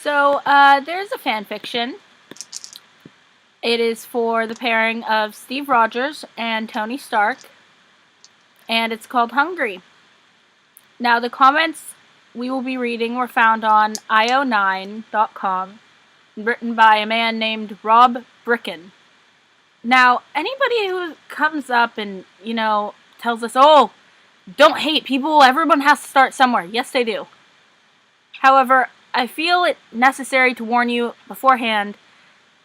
So, there's a fan fiction. It is for the pairing of Steve Rogers and Tony Stark, and it's called Hungry. Now, the comments we will be reading were found on io9.com, written by a man named Rob Bricken. Now, anybody who comes up and, tells us, oh, don't hate people, everyone has to start somewhere. Yes, they do. However, I feel it necessary to warn you beforehand,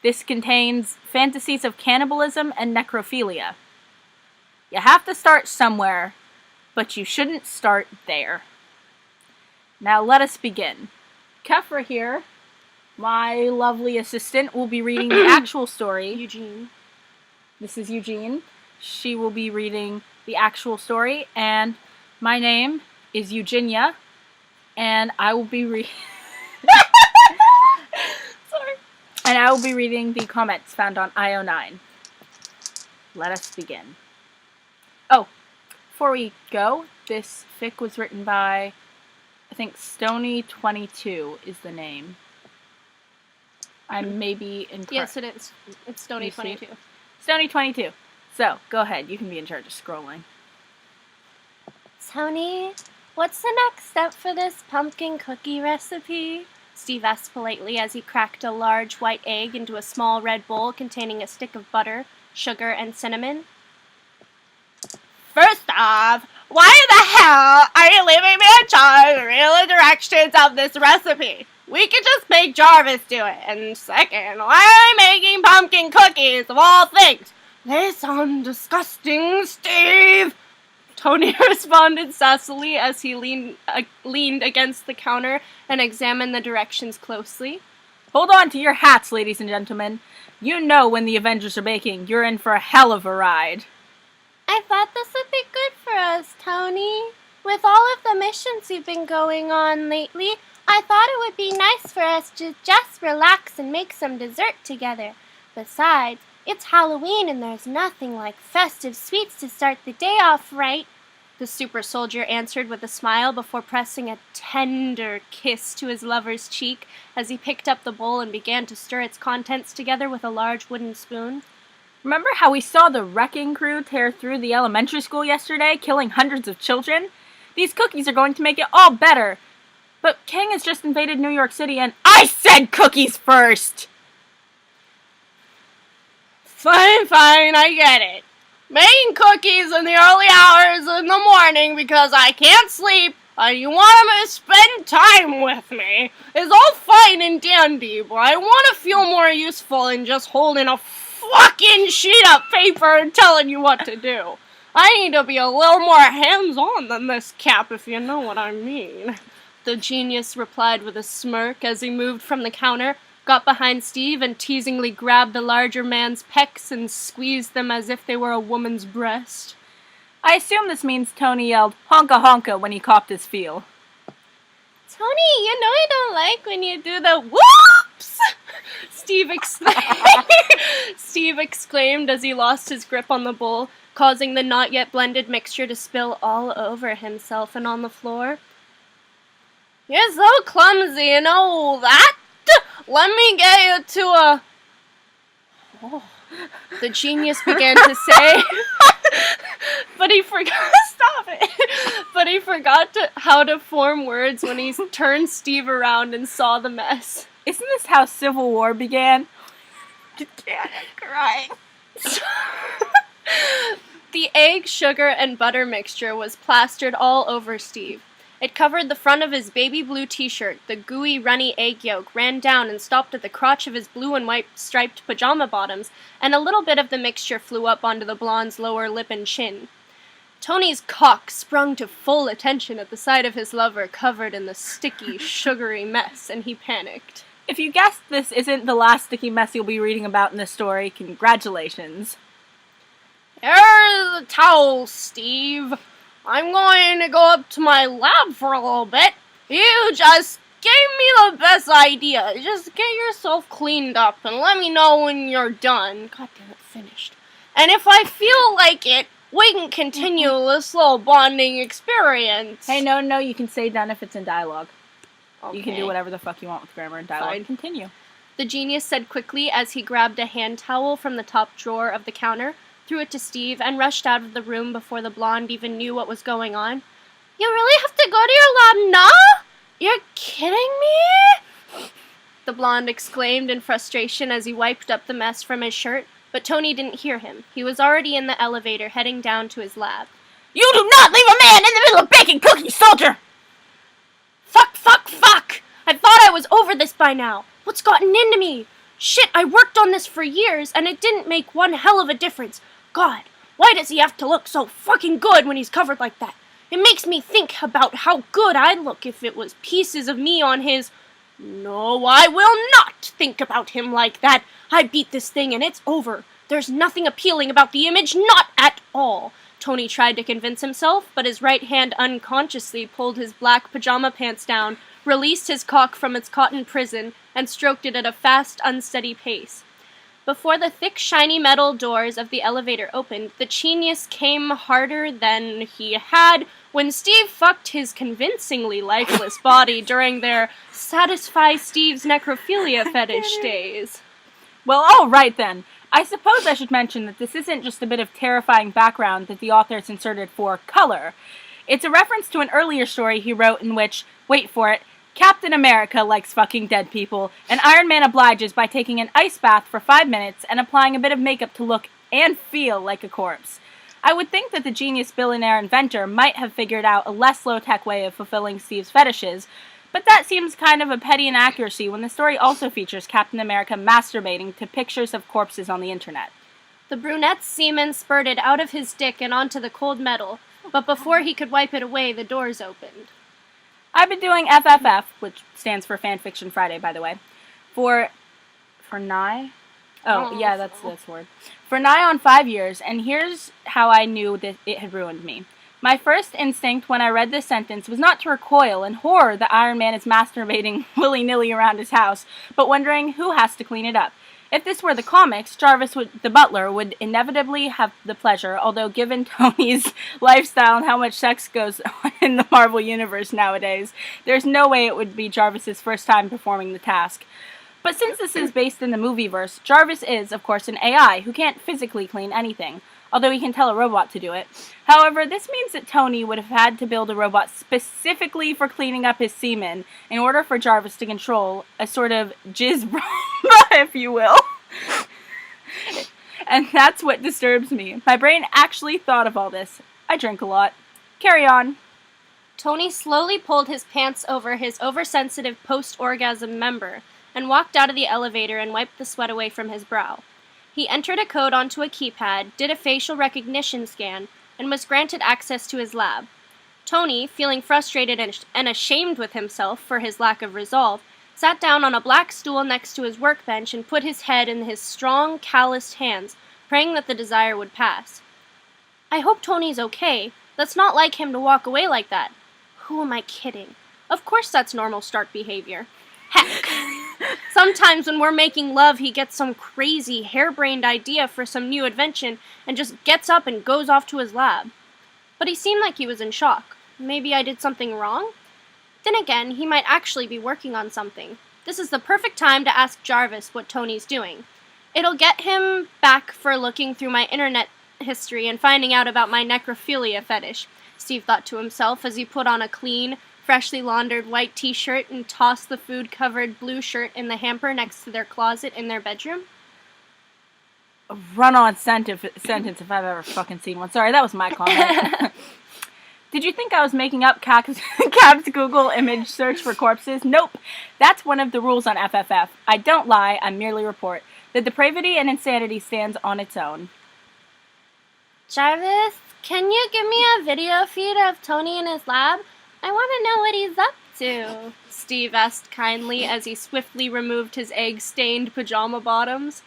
this contains fantasies of cannibalism and necrophilia. You have to start somewhere, but you shouldn't start there. Now let us begin. Kefra here, my lovely assistant, will be reading the actual story. Eugene. This is Eugene. She will be reading the actual story, and my name is Eugenia, and I will be And I will be reading the comments found on IO9. Let us begin. Oh, before we go, this fic was written by, I think, Stony22 is the name. I may be incorrect. Yes, it is. It's Stony22. Stony22. So, go ahead. You can be in charge of scrolling. Tony, what's the next step for this pumpkin cookie recipe? Steve asked politely as he cracked a large white egg into a small red bowl containing a stick of butter, sugar, and cinnamon. First off, why the hell are you leaving me in charge of real directions of this recipe? We could just make Jarvis do it. And second, why are you making pumpkin cookies of all things? They sound disgusting, Steve! Tony responded sassily as he leaned against the counter and examined the directions closely. Hold on to your hats, ladies and gentlemen. You know when the Avengers are baking, you're in for a hell of a ride. I thought this would be good for us, Tony. With all of the missions you've been going on lately, I thought it would be nice for us to just relax and make some dessert together. Besides, it's Halloween and there's nothing like festive sweets to start the day off right. The super soldier answered with a smile before pressing a tender kiss to his lover's cheek as he picked up the bowl and began to stir its contents together with a large wooden spoon. Remember how we saw the wrecking crew tear through the elementary school yesterday, killing hundreds of children? These cookies are going to make it all better. But King has just invaded New York City and I said cookies first! Fine, I get it. Making cookies in the early hours in the morning because I can't sleep and you want to spend time with me is all fine and dandy, but I want to feel more useful than just holding a fucking sheet of paper and telling you what to do. I need to be a little more hands-on than this, Cap, if you know what I mean. The genius replied with a smirk as he moved from the counter, got behind Steve, and teasingly grabbed the larger man's pecs and squeezed them as if they were a woman's breast. I assume this means Tony yelled, honka honka, when he copped his feel. Tony, you know I don't like when you do the whoops! Steve exclaimed as he lost his grip on the bowl, causing the not yet blended mixture to spill all over himself and on the floor. You're so clumsy and all that! Let me get you to a... Oh, the genius began to say, but he forgot... Stop it! But he forgot how to form words when he turned Steve around and saw the mess. Isn't this how Civil War began? I'm crying. The egg, sugar, and butter mixture was plastered all over Steve. It covered the front of his baby blue t-shirt. The gooey, runny egg yolk ran down and stopped at the crotch of his blue and white striped pajama bottoms, and a little bit of the mixture flew up onto the blonde's lower lip and chin. Tony's cock sprung to full attention at the sight of his lover covered in the sticky, sugary mess, and he panicked. If you guessed this isn't the last sticky mess you'll be reading about in this story, congratulations. Here's a towel, Steve. I'm going to go up to my lab for a little bit. You just gave me the best idea. Just get yourself cleaned up and let me know when you're done. God damn it, finished. And if I feel like it, we can continue this little bonding experience. Hey, no, you can say done if it's in dialogue. Okay. You can do whatever the fuck you want with grammar and dialogue. Fine. Continue. The genius said quickly as he grabbed a hand towel from the top drawer of the counter, threw it to Steve, and rushed out of the room before the blonde even knew what was going on. You really have to go to your lab now? You're kidding me? The blonde exclaimed in frustration as he wiped up the mess from his shirt, but Tony didn't hear him. He was already in the elevator heading down to his lab. You do not leave a man in the middle of baking cookies, soldier! Fuck! I thought I was over this by now. What's gotten into me? Shit, I worked on this for years, and it didn't make one hell of a difference. God, why does he have to look so fucking good when he's covered like that? It makes me think about how good I'd look if it was pieces of me on his... No, I will not think about him like that. I beat this thing and it's over. There's nothing appealing about the image, not at all. Tony tried to convince himself, but his right hand unconsciously pulled his black pajama pants down, released his cock from its cotton prison, and stroked it at a fast, unsteady pace. Before the thick, shiny metal doors of the elevator opened, the genius came harder than he had when Steve fucked his convincingly lifeless body during their Satisfy Steve's Necrophilia fetish days. Well, all right then. I suppose I should mention that this isn't just a bit of terrifying background that the author has inserted for color. It's a reference to an earlier story he wrote in which, wait for it, Captain America likes fucking dead people, and Iron Man obliges by taking an ice bath for 5 minutes and applying a bit of makeup to look and feel like a corpse. I would think that the genius billionaire inventor might have figured out a less low-tech way of fulfilling Steve's fetishes, but that seems kind of a petty inaccuracy when the story also features Captain America masturbating to pictures of corpses on the internet. The brunette's semen spurted out of his dick and onto the cold metal, but before he could wipe it away, the doors opened. I've been doing FFF, which stands for Fanfiction Friday, by the way, for nigh? Oh, yeah, that's this word. For nigh on 5 years, and here's how I knew that it had ruined me. My first instinct when I read this sentence was not to recoil in horror that Iron Man is masturbating willy-nilly around his house, but wondering who has to clean it up. If this were the comics, Jarvis, the butler, would inevitably have the pleasure, although given Tony's lifestyle and how much sex goes on in the Marvel Universe nowadays, there's no way it would be Jarvis's first time performing the task. But since this is based in the movieverse, Jarvis is, of course, an AI who can't physically clean anything, although he can tell a robot to do it. However, this means that Tony would have had to build a robot specifically for cleaning up his semen in order for Jarvis to control a sort of jizz Roomba, if you will. And that's what disturbs me. My brain actually thought of all this. I drink a lot. Carry on. Tony slowly pulled his pants over his oversensitive post-orgasm member and walked out of the elevator and wiped the sweat away from his brow. He entered a code onto a keypad, did a facial recognition scan, and was granted access to his lab. Tony, feeling frustrated and ashamed with himself for his lack of resolve, sat down on a black stool next to his workbench and put his head in his strong, calloused hands, praying that the desire would pass. I hope Tony's okay. That's not like him to walk away like that. Who am I kidding? Of course that's normal Stark behavior. Heck, sometimes when we're making love, he gets some crazy, harebrained idea for some new invention and just gets up and goes off to his lab. But he seemed like he was in shock. Maybe I did something wrong? Then again, he might actually be working on something. This is the perfect time to ask Jarvis what Tony's doing. It'll get him back for looking through my internet history and finding out about my necrophilia fetish, Steve thought to himself as he put on a clean, freshly laundered white t-shirt and tossed the food-covered blue shirt in the hamper next to their closet in their bedroom. A run-on sentence if I've ever fucking seen one. Sorry, that was my comment. Did you think I was making up Cap's Google image search for corpses? Nope. That's one of the rules on FFF. I don't lie, I merely report. The depravity and insanity stands on its own. Jarvis, can you give me a video feed of Tony in his lab? I want to know what he's up to. Steve asked kindly as he swiftly removed his egg-stained pajama bottoms.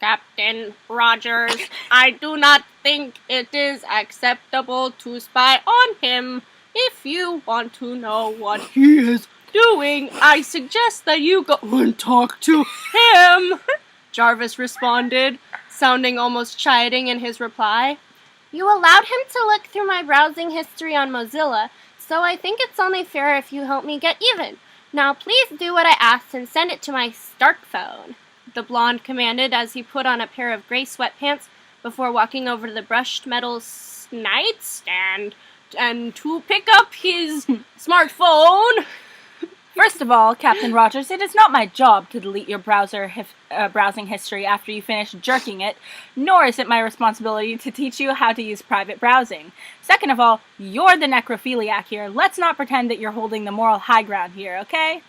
Captain Rogers, I do not think it is acceptable to spy on him. If you want to know what he is doing, I suggest that you go and talk to him, Jarvis responded, sounding almost chiding in his reply. You allowed him to look through my browsing history on Mozilla, So I think it's only fair if you help me get even. Now please do what I asked and send it to my Stark phone, the blonde commanded as he put on a pair of gray sweatpants before walking over to the brushed metal nightstand and to pick up his smartphone. First of all, Captain Rogers, it is not my job to delete your browsing history after you finish jerking it, nor is it my responsibility to teach you how to use private browsing. Second of all, you're the necrophiliac here. Let's not pretend that you're holding the moral high ground here, okay?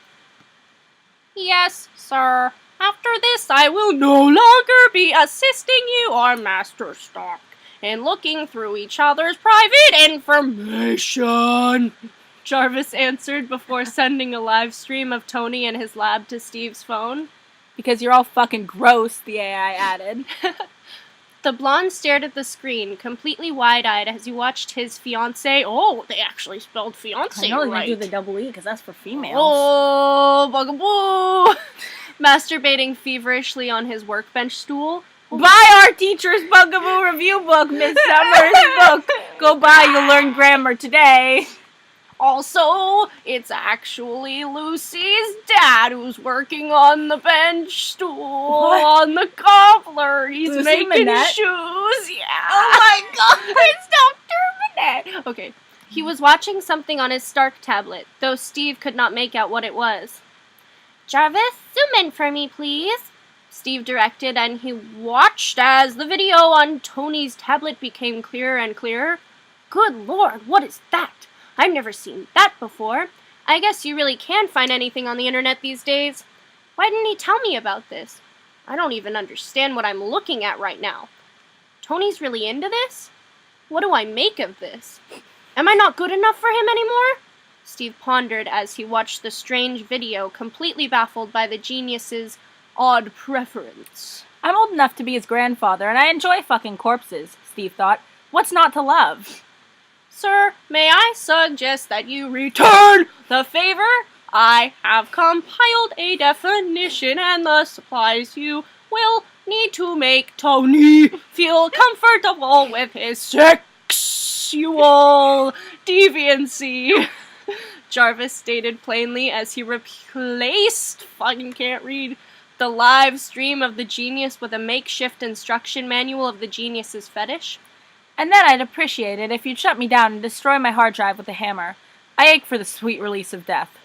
Yes, sir. After this, I will no longer be assisting you or Master Stark in looking through each other's private information, Jarvis answered before sending a live stream of Tony and his lab to Steve's phone. Because you're all fucking gross, the AI added. The blonde stared at the screen, completely wide-eyed as he watched his fiancée. Oh, they actually spelled fiancé I know right. they do the double E because that's for females. Oh, bugaboo! Masturbating feverishly on his workbench stool. Buy our teacher's Bugaboo review book, Miss Summers' book. Go buy, you'll learn grammar today. Also, it's actually Lucy's dad who's working on the bench stool on the cobbler. He's Lucy making Manette? shoes. Yeah. Oh my god! It's Dr. Manette. Okay. He was watching something on his Stark tablet, though Steve could not make out what it was. Jarvis, zoom in for me, please, Steve directed, and he watched as the video on Tony's tablet became clearer and clearer. Good lord, what is that? I've never seen that before. I guess you really can find anything on the internet these days. Why didn't he tell me about this? I don't even understand what I'm looking at right now. Tony's really into this? What do I make of this? Am I not good enough for him anymore? Steve pondered as he watched the strange video, completely baffled by the genius's odd preference. I'm old enough to be his grandfather, and I enjoy fucking corpses, Steve thought. What's not to love? Sir, may I suggest that you return the favor? I have compiled a definition and the supplies you will need to make Tony feel comfortable with his sexual deviancy, Jarvis stated plainly as he replaced, the live stream of the genius with a makeshift instruction manual of the genius's fetish. And then I'd appreciate it if you'd shut me down and destroy my hard drive with a hammer. I ache for the sweet release of death.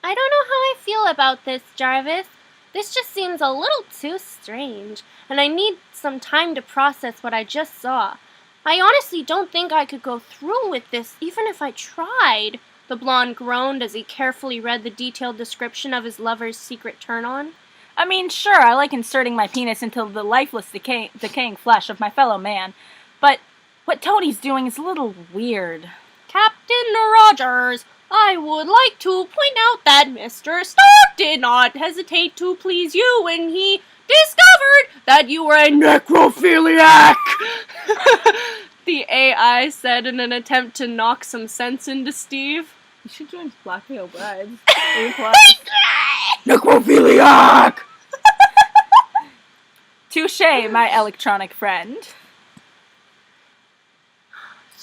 I don't know how I feel about this, Jarvis. This just seems a little too strange, and I need some time to process what I just saw. I honestly don't think I could go through with this even if I tried, the blonde groaned as he carefully read the detailed description of his lover's secret turn-on. I mean, sure, I like inserting my penis into the lifeless, decaying flesh of my fellow man, but what Tony's doing is a little weird. Captain Rogers, I would like to point out that Mr. Stark did not hesitate to please you when he discovered that you were a necrophiliac, the AI said in an attempt to knock some sense into Steve. You should join Black Veil Brides. Necrophiliac! Touché, my electronic friend.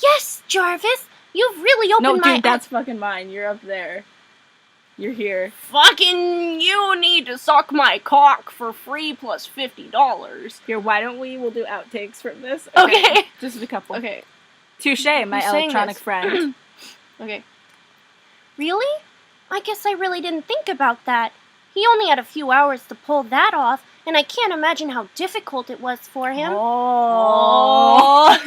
Yes, Jarvis! You've really opened my... No, dude, that's fucking mine. You're up there. You're here. Fucking you need to suck my cock for free plus $50. Here, why don't we'll do outtakes from this? Okay. Just a couple. Okay. Touché, my Who's saying electronic this? friend. Okay. Really? I guess I really didn't think about that. He only had a few hours to pull that off, and I can't imagine how difficult it was for him. Oh.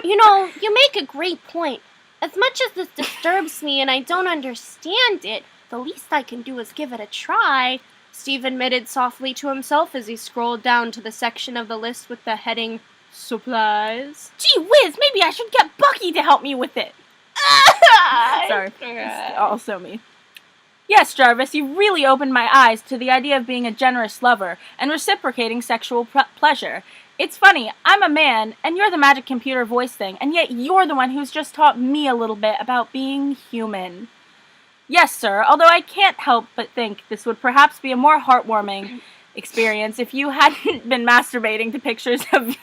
You know, you make a great point. As much as this disturbs me and I don't understand it, the least I can do is give it a try, Steve admitted softly to himself as he scrolled down to the section of the list with the heading, Supplies. Gee whiz, maybe I should get Bucky to help me with it. Sorry. It's also me. Yes, Jarvis, you really opened my eyes to the idea of being a generous lover and reciprocating sexual pleasure. It's funny, I'm a man, and you're the magic computer voice thing, and yet you're the one who's just taught me a little bit about being human. Yes, sir, although I can't help but think this would perhaps be a more heartwarming experience if you hadn't been masturbating to pictures of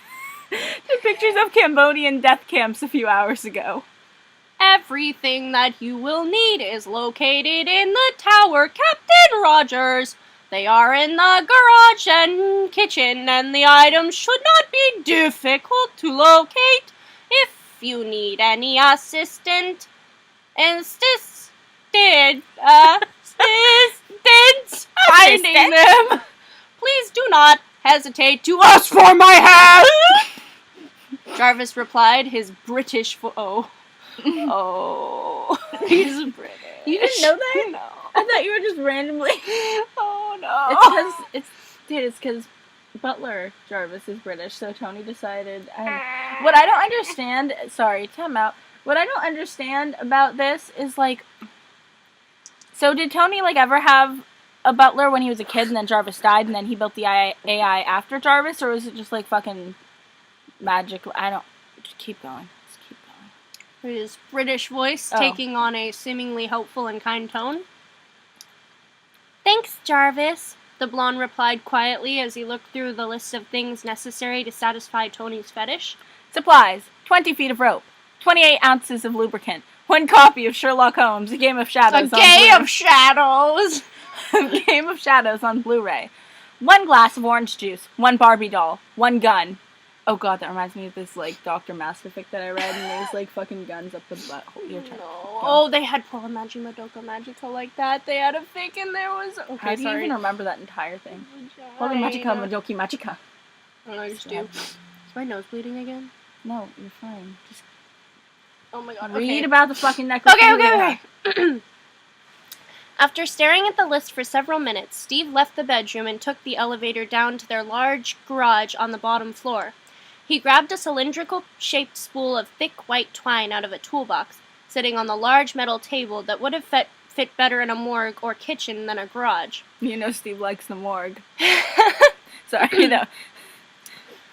Cambodian death camps a few hours ago. Everything that you will need is located in the tower, Captain Rogers. They are in the garage and kitchen, and the items should not be difficult to locate. If you need any assistance finding them, please do not hesitate to ask for my help. Jarvis replied, his British Oh, he's British. You didn't know that? No. I thought you were just randomly. Oh no. It's because Butler Jarvis is British, so Tony decided. What I don't understand. Sorry, time out. What I don't understand about this is like. So did Tony like ever have a butler when he was a kid, and then Jarvis died, and then he built the AI after Jarvis, or was it just like fucking magic? I don't. Just keep going. His British voice taking on a seemingly helpful and kind tone. Thanks, Jarvis. The blonde replied quietly as he looked through the list of things necessary to satisfy Tony's fetish. Supplies: 20 feet of rope, 28 ounces of lubricant, 1 copy of Sherlock Holmes: A Game of Shadows. A Game of Shadows on Blu-ray, 1 glass of orange juice, 1 Barbie doll, 1 gun. Oh god, that reminds me of this, like, Dr. Masterfic that I read, and there's, like, fucking guns up the butt. Oh, they had Pola Magi Madoka Magica like that. They had a fic and there was... Okay, how do you even remember that entire thing? Pola Magica Madoki Magica. I just do. Is my nose bleeding again? No, you're fine. Just oh my god, read about the fucking necklace. Okay. After staring at the list for several minutes, Steve left the bedroom and took the elevator down to their large garage on the bottom floor. He grabbed a cylindrical-shaped spool of thick white twine out of a toolbox, sitting on the large metal table that would have fit better in a morgue or kitchen than a garage. You know Steve likes the morgue. Sorry, no.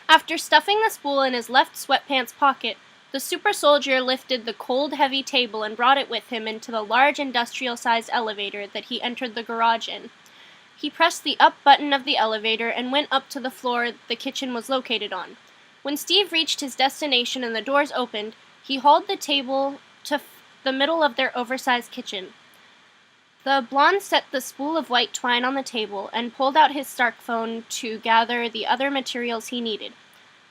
After stuffing the spool in his left sweatpants pocket, the super soldier lifted the cold, heavy table and brought it with him into the large industrial-sized elevator that he entered the garage in. He pressed the up button of the elevator and went up to the floor the kitchen was located on. When Steve reached his destination and the doors opened, he hauled the table to the middle of their oversized kitchen. The blonde set the spool of white twine on the table and pulled out his Stark phone to gather the other materials he needed.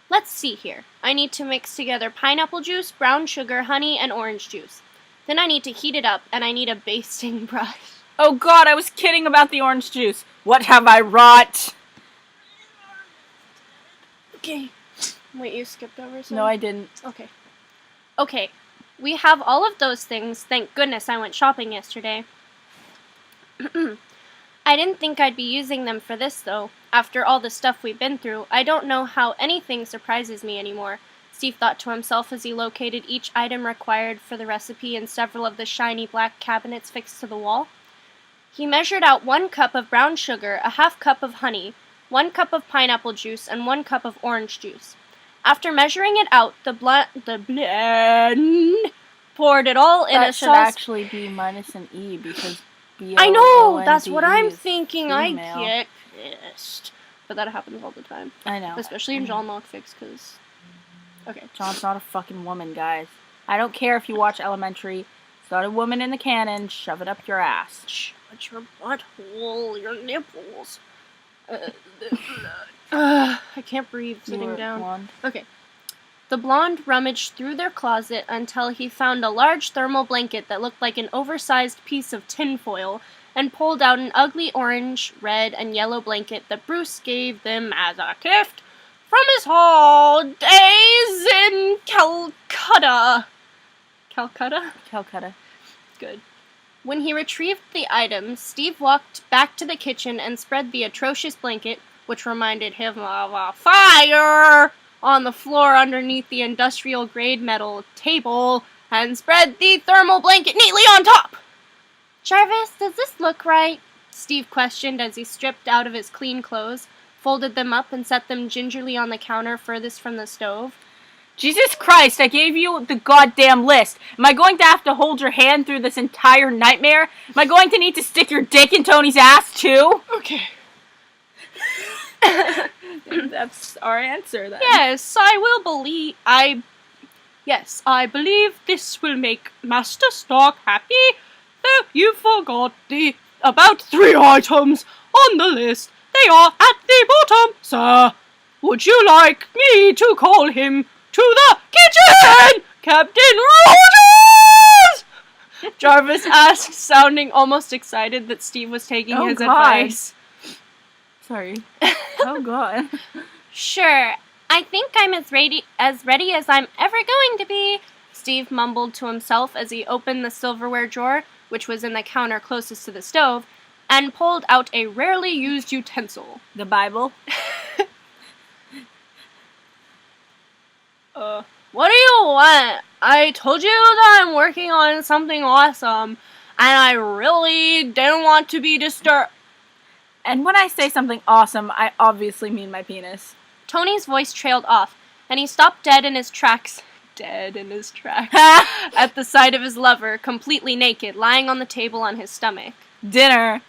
Let's see here. I need to mix together pineapple juice, brown sugar, honey, and orange juice. Then I need to heat it up, and I need a basting brush. Oh god, I was kidding about the orange juice. What have I wrought? Okay. Wait, you skipped over something? No, I didn't. Okay. We have all of those things. Thank goodness I went shopping yesterday. I didn't think I'd be using them for this, though. After all the stuff we've been through, I don't know how anything surprises me anymore, Steve thought to himself as he located each item required for the recipe in several of the shiny black cabinets fixed to the wall. He measured out 1 cup of brown sugar, a half cup of honey, 1 cup of pineapple juice, and 1 cup of orange juice. After measuring it out, the blend poured it all in a sauce. That should actually be minus an E because I know, that's what I'm is thinking. female. I get pissed. But that happens all the time. I know. Especially in John Locke fics, because... Okay. John's not a fucking woman, guys. I don't care if you watch Elementary. It's not a woman in the canon. Shove it up your ass. Shut your butthole, your nipples. I can't breathe sitting down. Blonde. Okay. The blonde rummaged through their closet until he found a large thermal blanket that looked like an oversized piece of tinfoil and pulled out an ugly orange, red, and yellow blanket that Bruce gave them as a gift from his holidays in Calcutta. Calcutta. Good. When he retrieved the items, Steve walked back to the kitchen and spread the atrocious blanket, which reminded him of a fire, on the floor underneath the industrial-grade metal table, and spread the thermal blanket neatly on top. Jarvis, does this look right? Steve questioned as he stripped out of his clean clothes, folded them up, and set them gingerly on the counter furthest from the stove. Jesus Christ, I gave you the goddamn list. Am I going to have to hold your hand through this entire nightmare? Am I going to need to stick your dick in Tony's ass, too? Okay. That's our answer, then. Yes, I will believe... Yes, I believe this will make Master Stark happy. Though you forgot about 3 items on the list. They are at the bottom, sir. Would you like me to call him to the kitchen, Captain Rogers? Jarvis asked, sounding almost excited that Steve was taking his advice. Sorry. Oh, God. Sure, I think I'm as ready as I'm ever going to be, Steve mumbled to himself as he opened the silverware drawer, which was in the counter closest to the stove, and pulled out a rarely used utensil. The Bible? What do you want? I told you that I'm working on something awesome, and I really didn't want to be disturbed. And when I say something awesome, I obviously mean my penis. Tony's voice trailed off, and he stopped dead in his tracks, at the sight of his lover, completely naked, lying on the table on his stomach. Dinner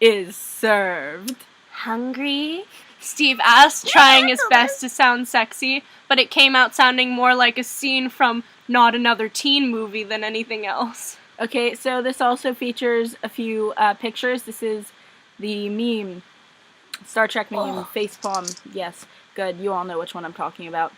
is served. Hungry? Steve asked, trying his best to sound sexy, but it came out sounding more like a scene from Not Another Teen Movie than anything else. Okay, so this also features a few pictures. This is the meme, Star Trek meme, facepalm. Yes, good. You all know which one I'm talking about.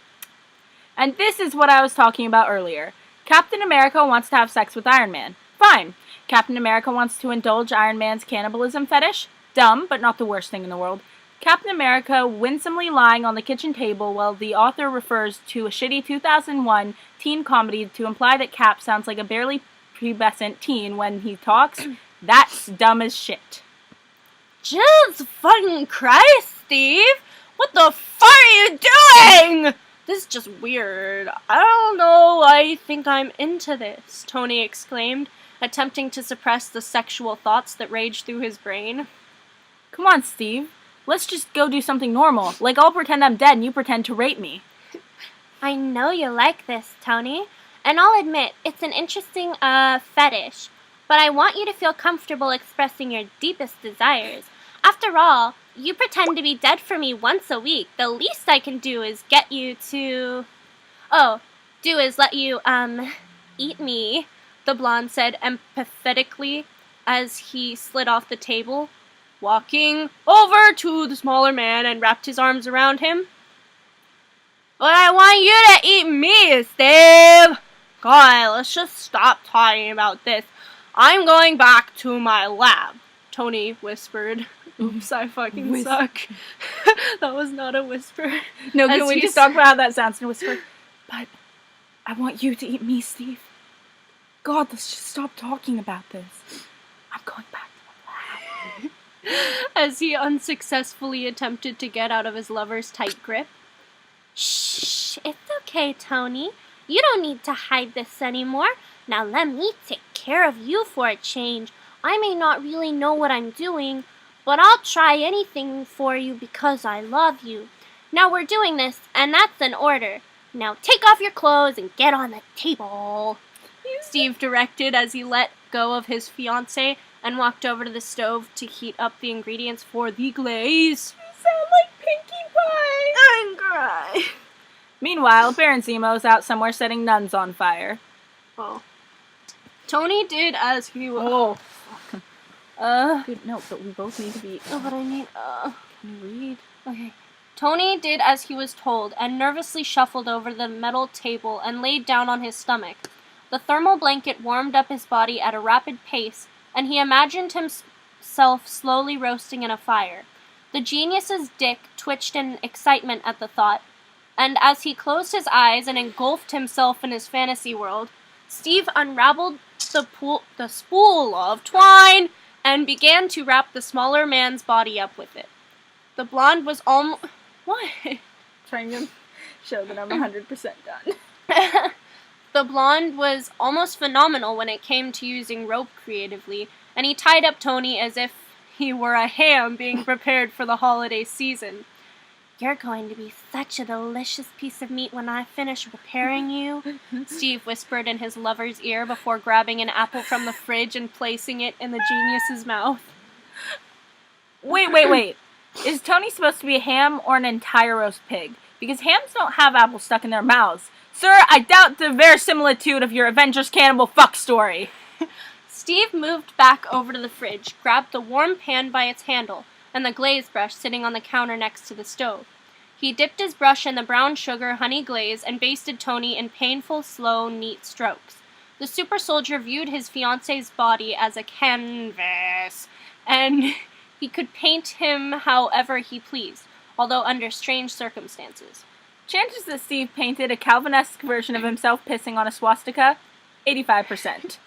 And this is what I was talking about earlier. Captain America wants to have sex with Iron Man. Fine. Captain America wants to indulge Iron Man's cannibalism fetish. Dumb, but not the worst thing in the world. Captain America winsomely lying on the kitchen table while the author refers to a shitty 2001 teen comedy to imply that Cap sounds like a barely pubescent teen when he talks. That's dumb as shit. Jesus fucking Christ, Steve! What the fuck are you doing? This is just weird. I don't know, I think I'm into this, Tony exclaimed, attempting to suppress the sexual thoughts that raged through his brain. Come on, Steve. Let's just go do something normal. Like, I'll pretend I'm dead and you pretend to rape me. I know you like this, Tony. And I'll admit, it's an interesting, fetish. But I want you to feel comfortable expressing your deepest desires. After all, you pretend to be dead for me once a week. The least I can do is let you, eat me, the blonde said empathetically as he slid off the table, walking over to the smaller man and wrapped his arms around him. But I want you to eat me, Steve! God, let's just stop talking about this. I'm going back to my lab, Tony whispered. Oops, I fucking suck. That was not a whisper. No, can we just talk about how that sounds in a whisper? But I want you to eat me, Steve. God, let's just stop talking about this. I'm going back to my lab. As he unsuccessfully attempted to get out of his lover's tight grip. Shh, it's okay, Tony. You don't need to hide this anymore. Now let me take care of you for a change. I may not really know what I'm doing, but I'll try anything for you because I love you. Now we're doing this, and that's an order. Now take off your clothes and get on the table, Steve directed as he let go of his fiancée and walked over to the stove to heat up the ingredients for the glaze. You sound like Pinkie Pie. I'm crying. Meanwhile, Baron Zemo's out somewhere setting nuns on fire. Oh. Tony did as he was. Dude, no, but we both need to be. Oh, but I need. Can you read? Okay. Tony did as he was told and nervously shuffled over the metal table and laid down on his stomach. The thermal blanket warmed up his body at a rapid pace, and he imagined himself slowly roasting in a fire. The genius's dick twitched in excitement at the thought, and as he closed his eyes and engulfed himself in his fantasy world, Steve unraveled the spool of twine and began to wrap the smaller man's body up with it. The blonde was almost... What? Trying to show that I'm 100% done. The blonde was almost phenomenal when it came to using rope creatively, and he tied up Tony as if he were a ham being prepared for the holiday season. You're going to be such a delicious piece of meat when I finish preparing you, Steve whispered in his lover's ear before grabbing an apple from the fridge and placing it in the genius's mouth. Wait. Is Tony supposed to be a ham or an entire roast pig? because hams don't have apples stuck in their mouths. Sir, I doubt the verisimilitude of your Avengers cannibal fuck story. Steve moved back over to the fridge, grabbed the warm pan by its handle, and the glaze brush sitting on the counter next to the stove. He dipped his brush in the brown sugar honey glaze and basted Tony in painful, slow, neat strokes. The super soldier viewed his fiancée's body as a canvas, and he could paint him however he pleased, although under strange circumstances. Chances that Steve painted a Calvinesque version of himself pissing on a swastika? 85%.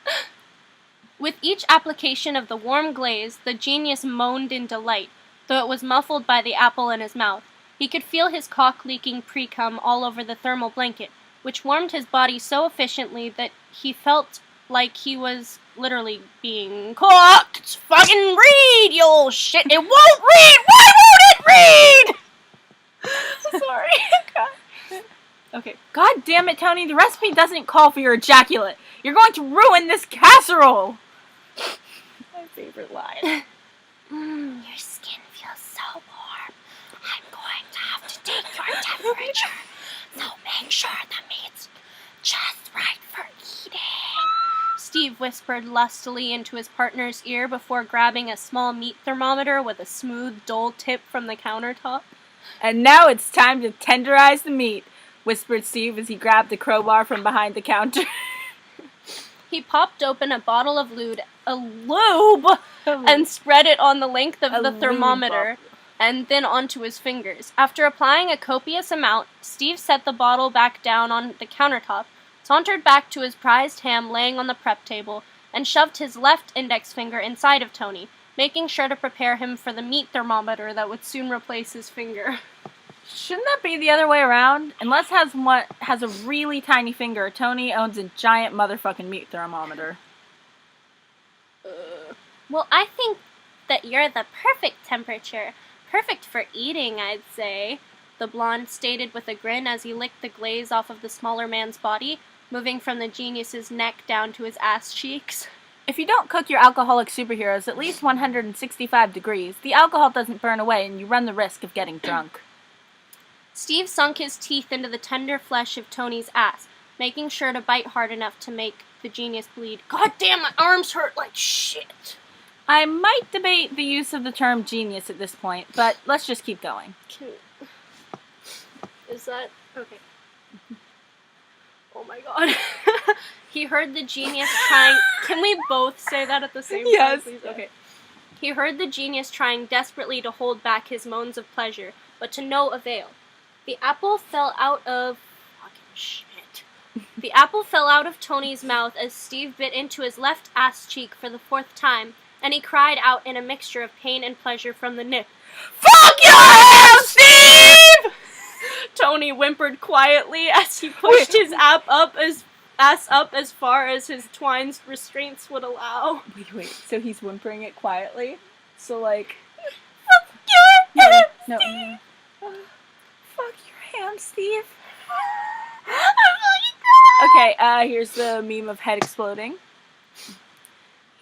With each application of the warm glaze, the genius moaned in delight, though it was muffled by the apple in his mouth. He could feel his cock-leaking pre-cum all over the thermal blanket, which warmed his body so efficiently that he felt like he was literally being cooked. Fucking read, you old shit. It won't read. Why won't it read? Sorry. God. Okay. God damn it, Tony. The recipe doesn't call for your ejaculate. You're going to ruin this casserole. My favorite line. Your skin feels so warm. I'm going to have to take your temperature. So make sure the meat's just right for eating. Steve whispered lustily into his partner's ear before grabbing a small meat thermometer with a smooth, dull tip from the countertop. And now it's time to tenderize the meat, whispered Steve as he grabbed the crowbar from behind the counter. He popped open a bottle of lube, and spread it on the length of the thermometer and then onto his fingers. After applying a copious amount, Steve set the bottle back down on the countertop, sauntered back to his prized ham laying on the prep table, and shoved his left index finger inside of Tony, making sure to prepare him for the meat thermometer that would soon replace his finger. Shouldn't that be the other way around? Unless has a really tiny finger, Tony owns a giant motherfucking meat thermometer. Well, I think that you're the perfect temperature. Perfect for eating, I'd say, the blonde stated with a grin as he licked the glaze off of the smaller man's body, moving from the genius's neck down to his ass cheeks. If you don't cook your alcoholic superheroes at least 165 degrees, the alcohol doesn't burn away and you run the risk of getting drunk. Steve sunk his teeth into the tender flesh of Tony's ass, making sure to bite hard enough to make the genius bleed. God damn, my arms hurt like shit. I might debate the use of the term genius at this point, but let's just keep going. Is that... okay. Oh my god. He heard the genius trying... Can we both say that at the same time, Yes. please? Okay. He heard the genius trying desperately to hold back his moans of pleasure, but to no avail. The apple fell out of... fucking shit. The apple fell out of Tony's mouth as Steve bit into his left ass cheek for the 4th time, and he cried out in a mixture of pain and pleasure from the nip. Fuck you, Steve! Tony whimpered quietly as he pushed his ass up as far as his twine restraints would allow. Wait, so he's whimpering it quietly? So like... Fuck your head, No. Fuck your ham, Steve. Okay, here's the meme of head exploding.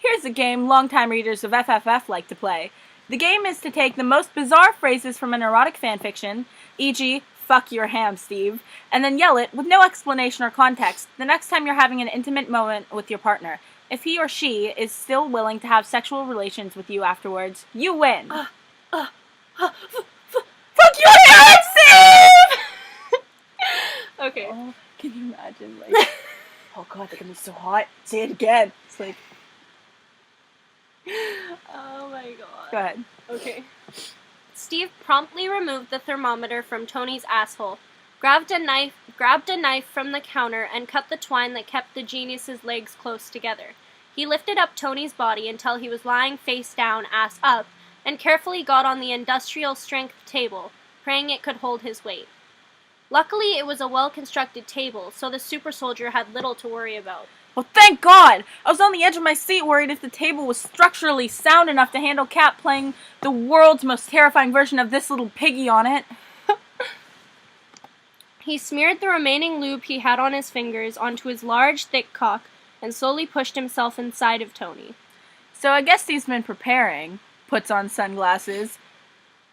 Here's a game longtime readers of FFF like to play. The game is to take the most bizarre phrases from an erotic fanfiction, e.g., fuck your ham, Steve, and then yell it with no explanation or context the next time you're having an intimate moment with your partner. If he or she is still willing to have sexual relations with you afterwards, you win. Fuck your ham, Steve! Okay. Oh, can you imagine, like, oh god, they're gonna be so hot. Say it again. It's like, Oh my god. go ahead. Okay. Steve promptly removed the thermometer from Tony's asshole, grabbed a knife from the counter, and cut the twine that kept the genius's legs close together. He lifted up Tony's body until he was lying face down, ass up, and carefully got on the industrial-strength table, praying it could hold his weight. Luckily, it was a well-constructed table, so the super soldier had little to worry about. Well, thank God! I was on the edge of my seat worried if the table was structurally sound enough to handle Cap playing the world's most terrifying version of This Little Piggy on it. He smeared the remaining lube he had on his fingers onto his large, thick cock and slowly pushed himself inside of Tony. So I guess he's been preparing. Puts on sunglasses.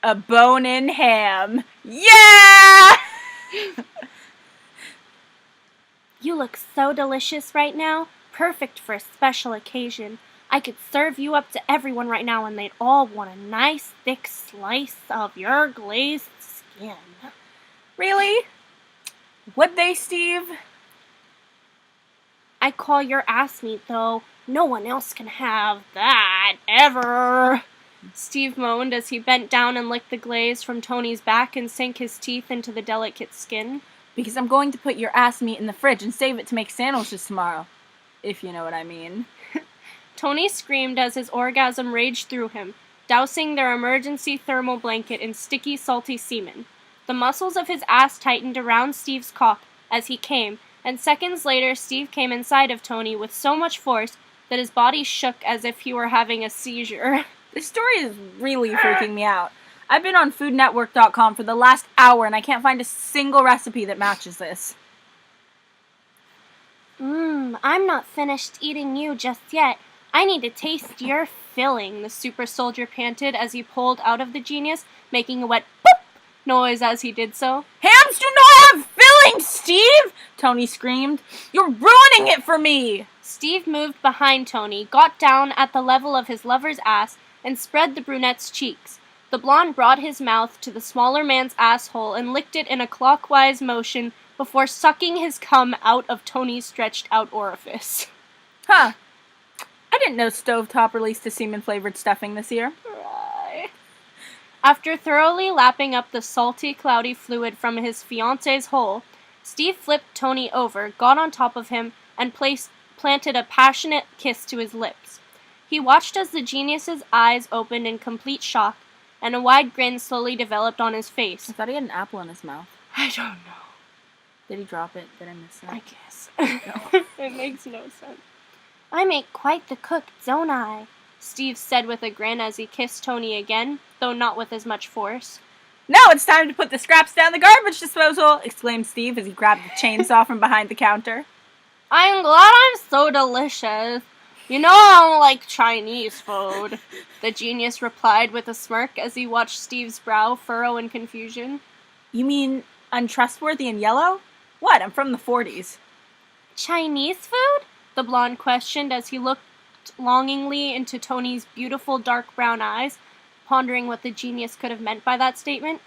A bone-in ham. Yeah! You look so delicious right now. Perfect for a special occasion. I could serve you up to everyone right now and they'd all want a nice thick slice of your glazed skin. Really? Would they, Steve? I call your ass meat, though. No one else can have that, ever. Steve moaned as he bent down and licked the glaze from Tony's back and sank his teeth into the delicate skin. Because I'm going to put your ass meat in the fridge and save it to make sandwiches tomorrow. If you know what I mean. Tony screamed as his orgasm raged through him, dousing their emergency thermal blanket in sticky, salty semen. The muscles of his ass tightened around Steve's cock as he came, and seconds later Steve came inside of Tony with so much force that his body shook as if he were having a seizure. This story is really freaking me out. I've been on foodnetwork.com for the last hour and I can't find a single recipe that matches this. I'm not finished eating you just yet. I need to taste your filling, the super soldier panted as he pulled out of the genius, making a wet boop noise as he did so. Hams do not have filling, Steve! Tony screamed. You're ruining it for me! Steve moved behind Tony, got down at the level of his lover's ass, and spread the brunette's cheeks. The blonde brought his mouth to the smaller man's asshole and licked it in a clockwise motion before sucking his cum out of Tony's stretched-out orifice. Huh. I didn't know Stovetop released a semen-flavored stuffing this year. Right. After thoroughly lapping up the salty, cloudy fluid from his fiancé's hole, Steve flipped Tony over, got on top of him, and planted a passionate kiss to his lips. He watched as the genius's eyes opened in complete shock, and a wide grin slowly developed on his face. I thought he had an apple in his mouth. I don't know. Did he drop it? Did I miss that? I guess. No. It makes no sense. I make quite the cook, don't I? Steve said with a grin as he kissed Tony again, though not with as much force. Now it's time to put the scraps down the garbage disposal, exclaimed Steve as he grabbed the chainsaw from behind the counter. I'm glad I'm so delicious. You know I don't like Chinese food, the genius replied with a smirk as he watched Steve's brow furrow in confusion. You mean untrustworthy and yellow? What? I'm from the 40s. Chinese food? The blonde questioned as he looked longingly into Tony's beautiful dark brown eyes, pondering what the genius could have meant by that statement.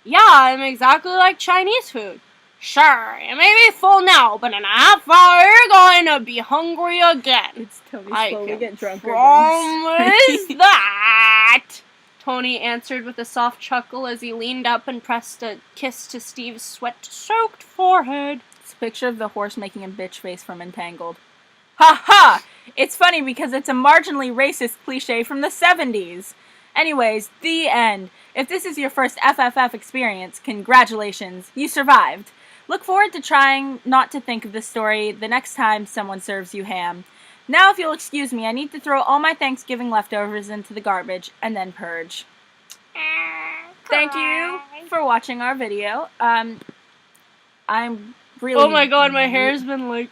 Yeah, I'm exactly like Chinese food. Sure, you may be full now, but in a half hour you're going to be hungry again. It's Tony I slowly can get drunker. promise that. Tony answered with a soft chuckle as he leaned up and pressed a kiss to Steve's sweat-soaked forehead. It's a picture of the horse making a bitch face from Entangled. Ha ha! It's funny because it's a marginally racist cliche from the 70s. Anyways, the end. If this is your first FFF experience, congratulations, you survived. Look forward to trying not to think of this story the next time someone serves you ham. Now, if you'll excuse me, I need to throw all my Thanksgiving leftovers into the garbage and then purge. Thank you for watching our video. I'm really... Oh my god, my hair's been like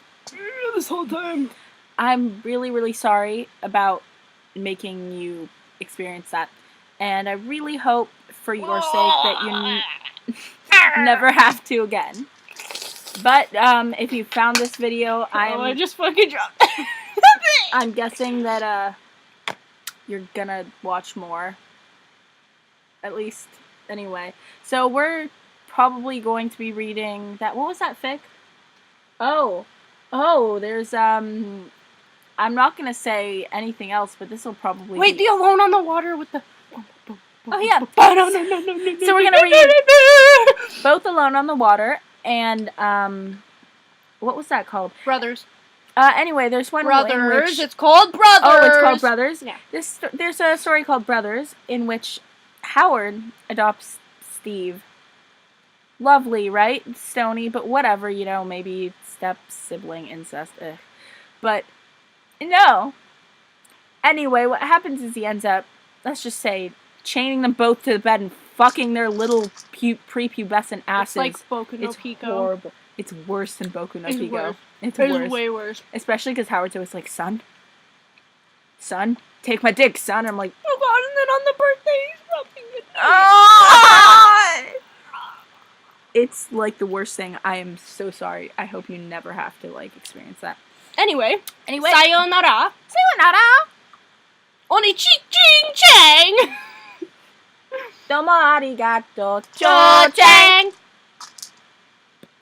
this whole time. I'm really, really sorry about making you experience that. And I really hope for your sake that you never have to again. But if you found this video, I just fucking dropped. I'm guessing that you're gonna watch more. At least, anyway. So we're probably going to be reading that. What was that fic? Oh, there's I'm not gonna say anything else, but this will probably Wait, be... the Alone on the Water with the... Oh yeah. No. So we're gonna read both Alone on the Water and what was that called? Brothers. Anyway, there's one in Brothers. which... It's called Brothers. Oh, it's called Brothers? Yeah. There's a story called Brothers in which Howard adopts Steve. Lovely, right? Stony, but whatever, maybe step-sibling incest. Ugh. But, no. Anyway, what happens is he ends up, let's just say, chaining them both to the bed and fucking their little prepubescent asses. It's like Boku no Pico. Horrible. It's worse than Boku no Pico. Worse. It's way worse. Especially because Howard's always like, son, take my dick, son. I'm like, Oh god, and then on the birthday he's rubbing it. oh! it's like the worst thing. I am so sorry. I hope you never have to like experience that. Anyway, Sayonara. sayonara. Oni-chi-ching-chang. Domo arigato. Cho-chang.